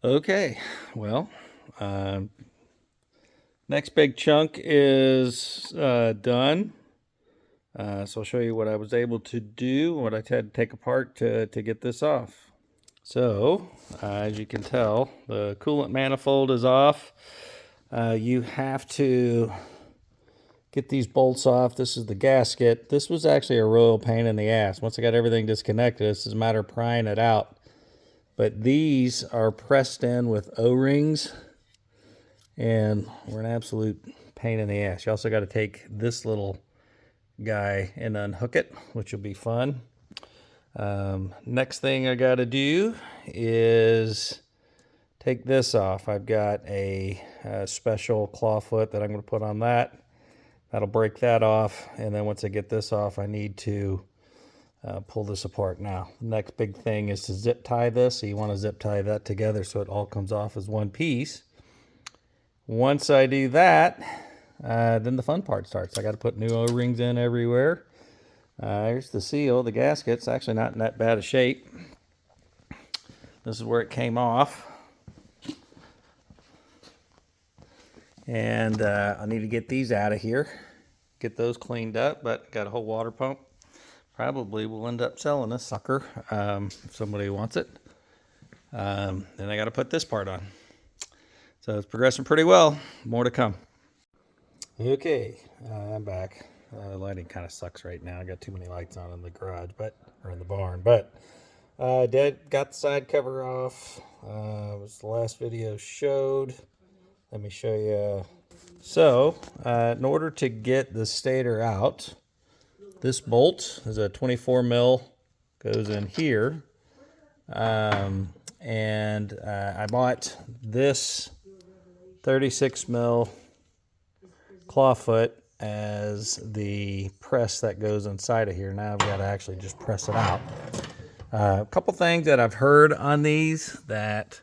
Okay, well, next big chunk is done. So I'll show you what I was able to do, what I had to take apart to get this off. So, as you can tell, the coolant manifold is off. You have to get these bolts off. This is the gasket. This was actually a real pain in the ass. Once I got everything disconnected, it's a matter of prying it out. But these are pressed in with O-rings, and we're an absolute pain in the ass. You also got to take this little guy and unhook it, which will be fun. Next thing I got to do is take this off. I've got a special claw foot that I'm going to put on that. That'll break that off, and then once I get this off, I need to pull this apart. Now, next big thing is to zip tie this. So you want to zip tie that together so it all comes off as one piece. Once I do that, then the fun part starts. I got to put new O-rings in everywhere. Here's the seal. The gasket's actually not in that bad a shape. This is where it came off. And I need to get these out of here, get those cleaned up, but got a whole water pump. Probably will end up selling this sucker if somebody wants it. Then I got to put this part on. So it's progressing pretty well. More to come. Okay, I'm back. Lighting kind of sucks right now. I got too many lights on in the garage, or in the barn. But got the side cover off. Was the last video showed. Let me show you. So, in order to get the stator out, this bolt is a 24 mil, goes in here. And I bought this 36 mil claw foot as the press that goes inside of here. Now I've got to actually just press it out. A couple things that I've heard on these that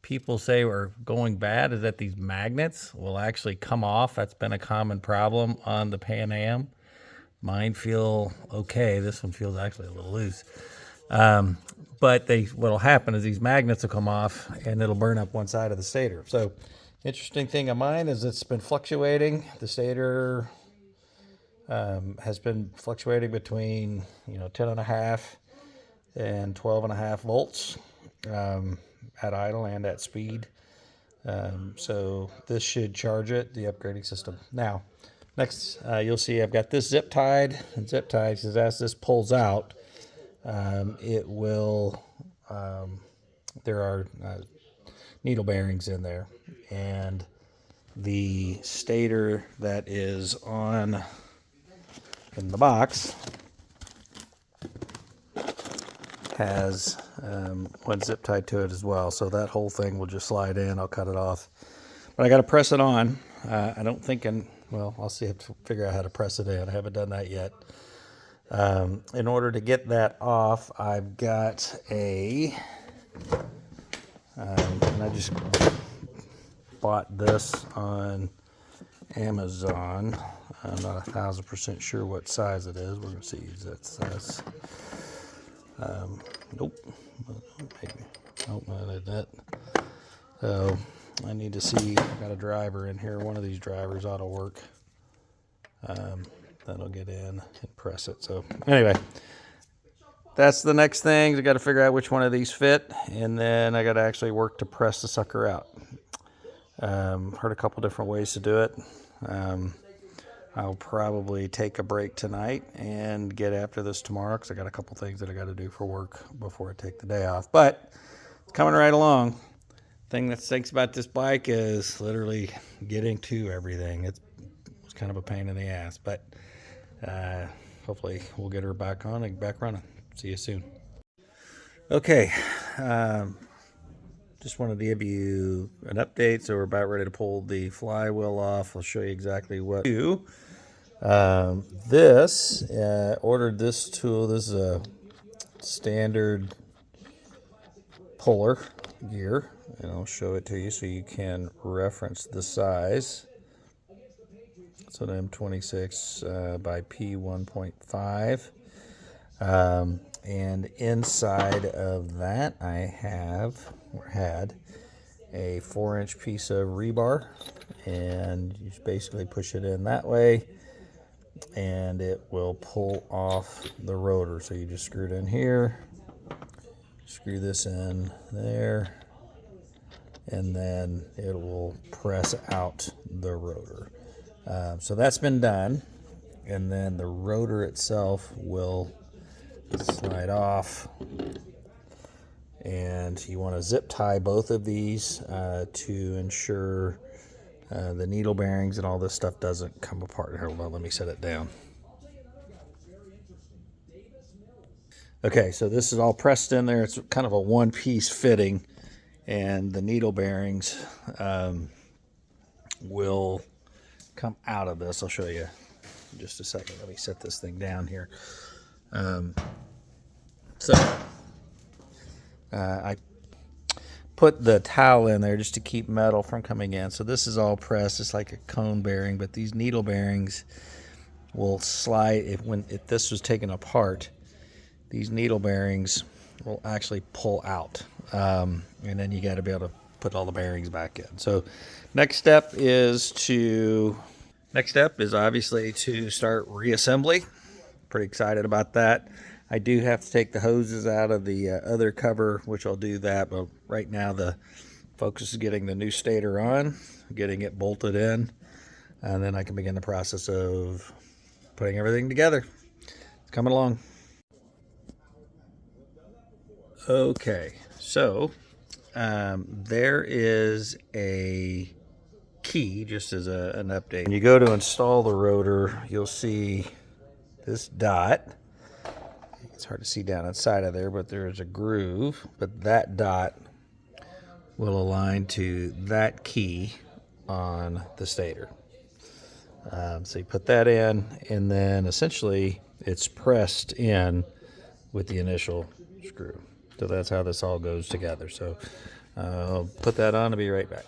people say are going bad is that these magnets will actually come off. That's been a common problem on the Pan Am. Mine feel okay. This one feels actually a little loose. But what'll happen is these magnets will come off and it'll burn up one side of the stator. So interesting thing of mine is it's been fluctuating. The stator has been fluctuating between 10.5 and 12.5 volts at idle and at speed. So this should charge it, the upgrading system. Now, next you'll see I've got this zip tied, because as this pulls out, it will, there are needle bearings in there, and the stator that is in the box has one zip tied to it as well, so that whole thing will just slide in. I'll cut it off, but I got to press it on. I don't think I'll see. I have to figure out how to press it in. I haven't done that yet. In order to get that off, I've got and I just bought this on Amazon. I'm not 1,000% sure what size it is. We're going to see that size. Nope. Maybe. Nope, not that. So I need to see. I got a driver in here. One of these drivers ought to work. That'll get in and press it. So anyway, that's the next thing. I got to figure out which one of these fit, and then I got to actually work to press the sucker out. Heard a couple different ways to do it. I'll probably take a break tonight and get after this tomorrow, because I got a couple things that I got to do for work before I take the day off. But it's coming right along. Thing that stinks about this bike is literally getting to everything. It's kind of a pain in the ass, but hopefully we'll get her back on and back running. See you soon. Okay, just wanted to give you an update. So we're about ready to pull the flywheel off. I'll show you exactly what to do. Ordered this tool. This is a standard puller gear, and I'll show it to you so you can reference the size. It's an M26 by P 1.5. And inside of that, I had a 4-inch piece of rebar, and you just basically push it in that way, and it will pull off the rotor. So you just screw it in here, screw this in there, and then it will press out the rotor. So that's been done, and then the rotor itself will slide off, and you want to zip tie both of these to ensure the needle bearings and all this stuff doesn't come apart. Hold on, let me set it down. Okay, so this is all pressed in there. It's kind of a one-piece fitting, and the needle bearings will come out of this. I'll show you in just a second. Let me set this thing down here. I put the towel in there just to keep metal from coming in. So this is all pressed. It's like a cone bearing, but these needle bearings will slide. If this was taken apart, these needle bearings will actually pull out, and then you got to be able to put all the bearings back in. So next step is obviously to start reassembly. Pretty excited about that. I do have to take the hoses out of the other cover, which I'll do that, but right now the focus is getting the new stator on, getting it bolted in, and then I can begin the process of putting everything together. It's coming along. Okay, so there is a key, just as an update. When you go to install the rotor, you'll see this dot. It's hard to see down inside of there, but there is a groove. But that dot will align to that key on the stator. So you put that in, and then essentially it's pressed in with the initial screw. So that's how this all goes together. So I'll put that on and be right back.